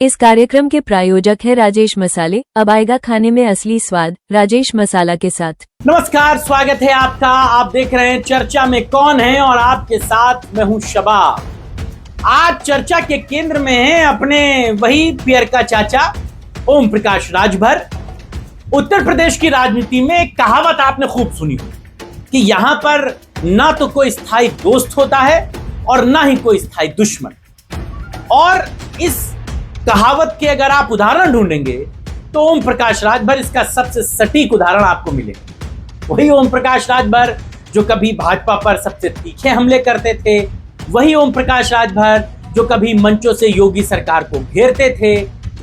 इस कार्यक्रम के प्रायोजक है राजेश मसाले। अब आएगा खाने में असली स्वाद राजेश मसाला के साथ। नमस्कार, स्वागत है आपका। आप देख रहे हैं चर्चा में कौन है और आपके साथ मैं हूं शबाब। आज चर्चा के केंद्र में है अपने वही पियर का चाचा ओम प्रकाश राजभर। उत्तर प्रदेश की राजनीति में एक कहावत आपने खूब सुनी हो कि यहां पर ना तो कोई स्थायी दोस्त होता है और ना ही कोई स्थायी दुश्मन। और इस कहावत के अगर आप उदाहरण ढूंढेंगे तो ओम प्रकाश राजभर इसका सबसे सटीक उदाहरण आपको मिलेगा। वही ओम प्रकाश राजभर जो कभी भाजपा पर सबसे तीखे हमले करते थे, वही ओम प्रकाश राजभर जो कभी मंचों से योगी सरकार को घेरते थे,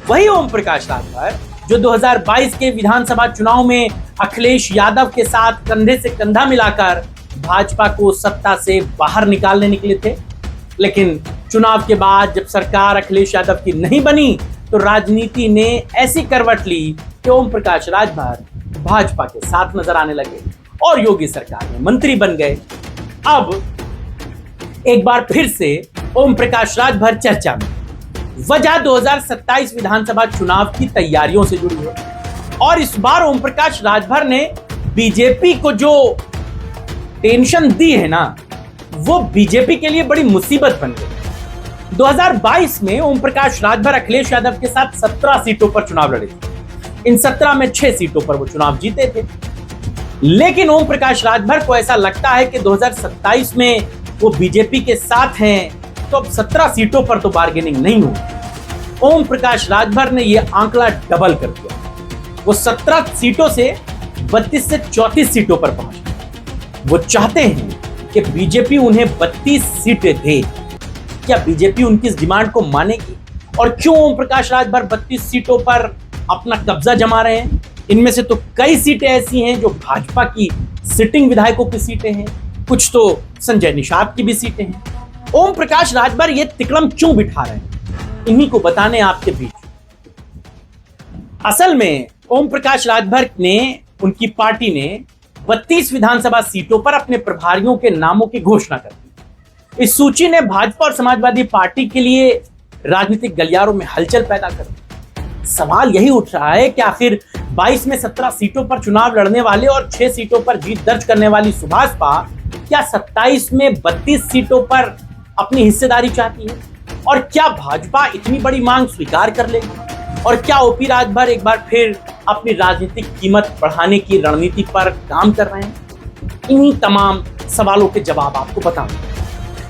वही ओम प्रकाश राजभर जो 2022 के विधानसभा चुनाव में अखिलेश यादव के साथ कंधे से कंधा मिलाकर भाजपा को सत्ता से बाहर निकालने निकले थे। लेकिन चुनाव के बाद जब सरकार अखिलेश यादव की नहीं बनी तो राजनीति ने ऐसी करवट ली कि ओम प्रकाश राजभर भाजपा के साथ नजर आने लगे और योगी सरकार में मंत्री बन गए। अब एक बार फिर से ओम प्रकाश राजभर चर्चा में। वजह 2027 विधानसभा चुनाव की तैयारियों से जुड़ी है और इस बार ओम प्रकाश राजभर ने बीजेपी को जो टेंशन दी है ना, वो बीजेपी के लिए बड़ी मुसीबत बन गई। 2022 में ओम प्रकाश राजभर अखिलेश यादव के साथ 17 सीटों पर चुनाव लड़े थे। इन 17 में 6 सीटों पर वो चुनाव जीते थे। लेकिन ओम प्रकाश राजभर को ऐसा लगता है कि 2027 में वो बीजेपी के साथ हैं तो अब 17 सीटों पर तो बार्गेनिंग नहीं होगी। ओम प्रकाश राजभर ने ये आंकड़ा डबल कर दिया। वो 17 सीटों से 32 से 34 सीटों पर पहुंचे। वो चाहते हैं कि बीजेपी उन्हें 32 सीटें दे। क्या बीजेपी उनकी इस डिमांड को मानेगी? और क्यों ओम प्रकाश राजभर 32 सीटों पर अपना कब्जा जमा रहे हैं? इनमें से तो कई सीटें ऐसी हैं जो भाजपा की सिटिंग विधायकों की सीटें हैं, कुछ तो संजय निषाद की भी सीटें हैं। ओम प्रकाश राजभर ये तिकड़म क्यों बिठा रहे हैं, इन्हीं को बताने आपके बीच। असल में ओम प्रकाश राजभर ने, उनकी पार्टी ने 32 विधानसभा सीटों पर अपने प्रभारियों के नामों की घोषणा कर दी। इस सूची ने भाजपा और समाजवादी पार्टी के लिए राजनीतिक गलियारों में हलचल पैदा कर दी। सवाल यही उठ रहा है कि आखिर 22 में 17 सीटों पर चुनाव लड़ने वाले और 6 सीटों पर जीत दर्ज करने वाली सुभाषपा क्या 27 में 32 सीटों पर अपनी हिस्सेदारी चाहती है? और क्या भाजपा इतनी बड़ी मांग स्वीकार कर लेगी? और क्या ओपी राजभर एक बार फिर अपनी राजनीतिक कीमत बढ़ाने की रणनीति पर काम कर रहे हैं? इन्हीं तमाम सवालों के जवाब आपको बताऊंगा।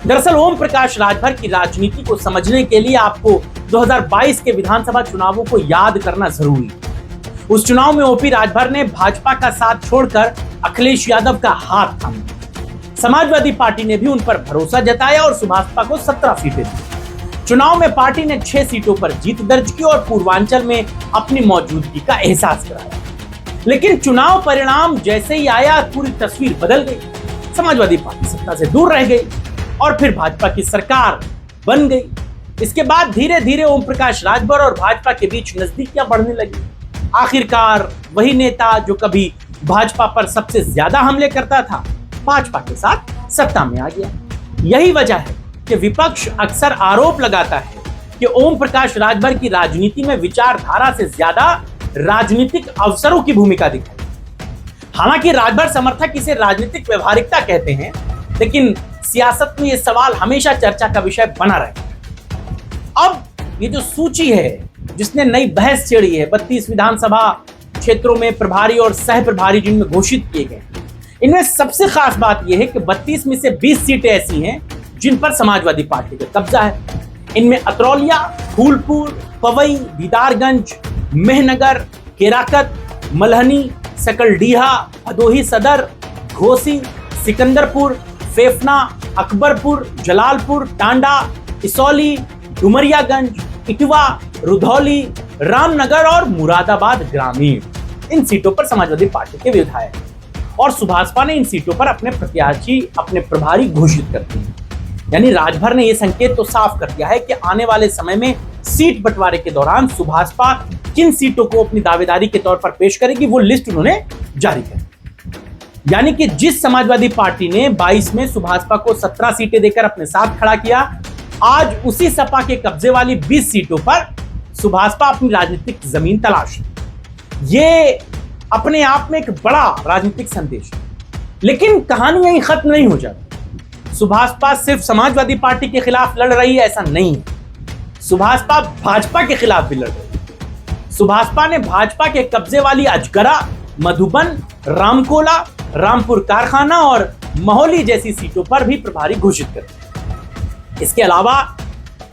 दरअसल ओम प्रकाश राजभर की राजनीति को समझने के लिए आपको 2022 के विधानसभा चुनावों को याद करना जरूरी है। उस चुनाव में ओपी राजभर ने भाजपा का साथ छोड़कर अखिलेश यादव का हाथ थामा। समाजवादी पार्टी ने भी उन पर भरोसा जताया और सुभाषपा को 17 सीटें दी। चुनाव में पार्टी ने 6 सीटों पर जीत दर्ज की और पूर्वांचल में अपनी मौजूदगी का एहसास कराया। लेकिन चुनाव परिणाम जैसे ही आया पूरी तस्वीर बदल गई। समाजवादी पार्टी सत्ता से दूर रह गई और फिर भाजपा की सरकार बन गई। इसके बाद धीरे धीरे ओम प्रकाश राजभर और भाजपा के बीच नजदीकियां बढ़ने लगी। आखिरकार वही नेता जो कभी भाजपा पर सबसे ज्यादा हमले करता था, भाजपा के साथ सत्ता में आ गया। यही वजह है कि विपक्ष अक्सर आरोप लगाता है कि ओम प्रकाश राजभर की राजनीति में विचारधारा से ज्यादा राजनीतिक अवसरों की भूमिका दिखाई। हालांकि राजभर समर्थक इसे राजनीतिक व्यवहारिकता कहते हैं, लेकिन सियासत में यह सवाल हमेशा चर्चा का विषय बना रहा। अब ये जो सूची है जिसने नई बहस छेड़ी है, 32 विधानसभा क्षेत्रों में प्रभारी और सह प्रभारी जिनमें घोषित किए गए, इनमें सबसे खास बात यह है कि 32 में से 20 सीटें ऐसी हैं जिन पर समाजवादी पार्टी का कब्जा है। इनमें अतरौलिया, फूलपुर, पवई, दीदारगंज, मेहनगर, केराकत, मलहनी, सकलडीहा, भदोही सदर, घोसी, सिकंदरपुर, फेफना, अकबरपुर, जलालपुर, टांडा, इसौली, डुमरियागंज, इटवा, रुधौली, रामनगर और मुरादाबाद ग्रामीण। इन सीटों पर समाजवादी पार्टी के विधायक और सुभाषपा ने इन सीटों पर अपने प्रत्याशी, अपने प्रभारी घोषित कर दिए। यानी राजभर ने यह संकेत तो साफ कर दिया है कि आने वाले समय में सीट बंटवारे के दौरान सुभाषपा किन सीटों को अपनी दावेदारी के तौर पर पेश करेगी, वो लिस्ट उन्होंने जारी कर। यानी कि जिस समाजवादी पार्टी ने 22 में सुभाषपा को 17 सीटें देकर अपने साथ खड़ा किया, आज उसी सपा के कब्जे वाली 20 सीटों पर सुभाषपा अपनी राजनीतिक जमीन तलाश रही। ये अपने आप में एक बड़ा राजनीतिक संदेश है। लेकिन कहानी यहीं खत्म नहीं हो जाती। सुभाषपा सिर्फ समाजवादी पार्टी के खिलाफ लड़ रही है ऐसा नहीं है, सुभाषपा भाजपा के खिलाफ भी लड़ रही है। सुभाषपा ने भाजपा के कब्जे वाली अजगरा, मधुबन, रामकोला, रामपुर कारखाना और महौली जैसी सीटों पर भी प्रभारी घोषित कर दिया। इसके अलावा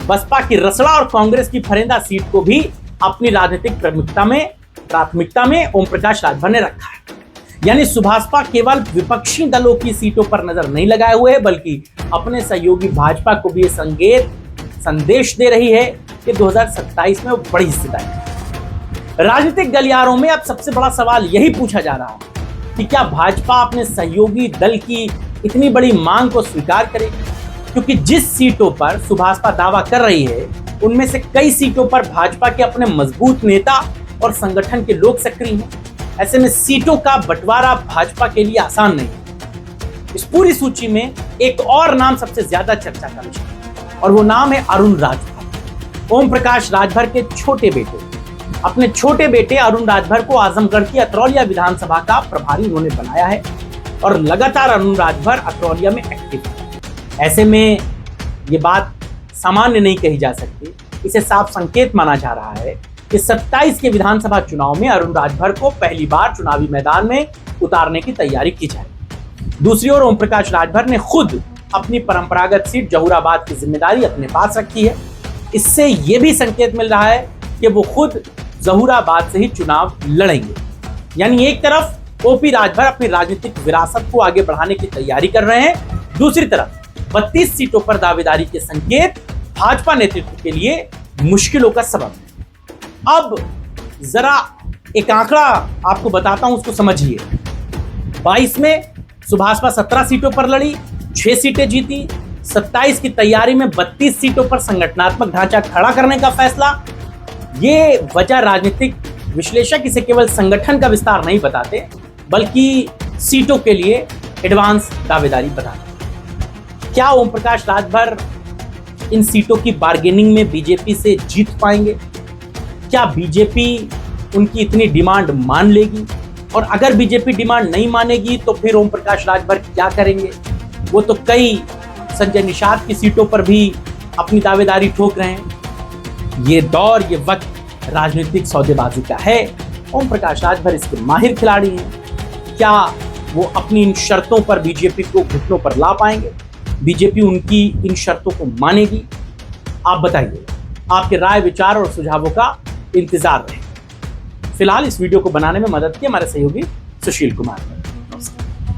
बसपा की रसड़ा और कांग्रेस की फरेंदा सीट को भी अपनी राजनीतिक प्राथमिकता में ओम प्रकाश राजभर ने रखा है। यानी सुभाषपा केवल विपक्षी दलों की सीटों पर नजर नहीं लगाए हुए है, बल्कि अपने सहयोगी भाजपा को भी ये संदेश दे रही है कि 2027 में वो बड़ी हिस्सेदारी। राजनीतिक गलियारों में अब सबसे बड़ा सवाल यही पूछा जा रहा है कि क्या भाजपा अपने सहयोगी दल की इतनी बड़ी मांग को स्वीकार करेगी? क्योंकि जिस सीटों पर सुभाषपा दावा कर रही है उनमें से कई सीटों पर भाजपा के अपने मजबूत नेता और संगठन के लोग सक्रिय हैं। ऐसे में सीटों का बंटवारा भाजपा के लिए आसान नहीं है। इस पूरी सूची में एक और नाम सबसे ज्यादा चर्चा का विषय है और वो नाम है अरुण राजभर। ओम प्रकाश राजभर के छोटे बेटे, अपने छोटे बेटे अरुण राजभर को आजमगढ़ की अतरौलिया विधानसभा का प्रभारी उन्होंने बनाया है और लगातार अरुण राजभर अतरौलिया में एक्टिव है। ऐसे में ये बात सामान्य नहीं कही जा सकती, इसे साफ संकेत माना जा रहा है कि 27 के विधानसभा चुनाव में अरुण राजभर को पहली बार चुनावी मैदान में उतारने की तैयारी की जाए। दूसरी ओर ओम प्रकाश राजभर ने खुद अपनी परंपरागत सीट जहूराबाद की जिम्मेदारी अपने पास रखी है। इससे यह भी संकेत मिल रहा है कि वो खुद जहूराबाद से ही चुनाव लड़ेंगे। यानी एक तरफ ओपी राजभर अपनी राजनीतिक विरासत को आगे बढ़ाने की तैयारी कर रहे हैं, दूसरी तरफ 32 सीटों पर दावेदारी के संकेत भाजपा नेतृत्व के लिए मुश्किलों का सबब है। अब जरा एक आंकड़ा आपको बताता हूं, उसको समझिए। 22 में सुभाषपा 17 सीटों पर लड़ी, 6 सीटें जीती। 27 की तैयारी में 32 सीटों पर संगठनात्मक ढांचा खड़ा करने का फैसला। ये वजह राजनीतिक विश्लेषक इसे केवल संगठन का विस्तार नहीं बताते, बल्कि सीटों के लिए एडवांस दावेदारी बताते। क्या ओम प्रकाश राजभर इन सीटों की बार्गेनिंग में बीजेपी से जीत पाएंगे? क्या बीजेपी उनकी इतनी डिमांड मान लेगी? और अगर बीजेपी डिमांड नहीं मानेगी तो फिर ओम प्रकाश राजभर क्या करेंगे? वो तो कई संजय निषाद की सीटों पर भी अपनी दावेदारी ठोक रहे हैं। ये दौर, ये वक्त राजनीतिक सौदेबाजी का है। ओम प्रकाश राजभर इसके माहिर खिलाड़ी हैं। क्या वो अपनी इन शर्तों पर बीजेपी को घुटनों पर ला पाएंगे? बीजेपी उनकी इन शर्तों को मानेगी? आप बताइए। आपके राय, विचार और सुझावों का इंतजार रहे। फिलहाल इस वीडियो को बनाने में मदद की हमारे सहयोगी सुशील कुमार।